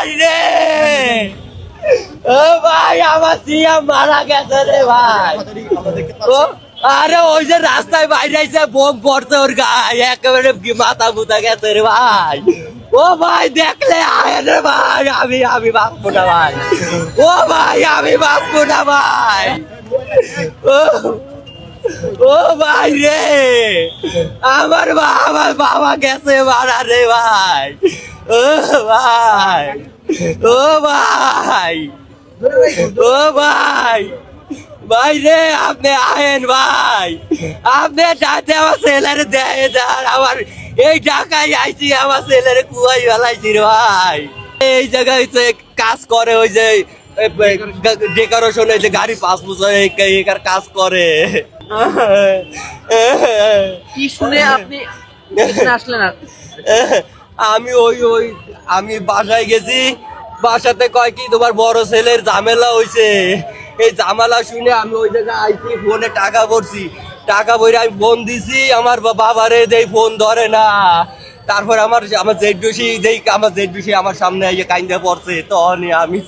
ভাই রে, ও ভাই আমার সিয়া মারা গেছে রে ভাই। ও আরে ওই যে রাস্তায় বাইরে আইছে বোম পড়ছে ওর গায়ে, একেবারে মাথা মুথা গেছে রে ভাই। ও ভাই দেখলে আয় রে ভাই, আমি বাঁচবো না ভাই। ও ভাই আমি বাঁচবো না ভাই। ও ও ভাই রে, আমার বাবা গেছে মারা রে ভাই। ও ভাই, ও ভাই, ও ভাই, ভাই রে আপনি আয়েন ভাই, আপনি যাতে আমার ছেলেরে দেয় যান, আমার এই ঢাকায় আইছি আমার ছেলেরে কুয়াই ফেলাইছি রে ভাই। এই জায়গায় যে কাজ করে ওই যে ডেকোরেশন, এই যে গাড়ি পাঁচ বছর একার কাজ করে। কি শুনে আপনি এখানে আসলেন? আর আমি ওই ওই আমি বাসায় গেছি, বাসাতে কয় কি তোমার বড় ছেলের ঝামেলা হইছে, এই ঝামেলা শুনে আমি ওই জায়গায় আইছি, ফোনে টাকা ভরছি, টাকা ভরে আমি ফোন দিছি আমার বাবারে, দেই ফোন ধরে না। তারপর আমার জেডুসি আমার সামনে কাইন্দা পড়ছে, তখন আমি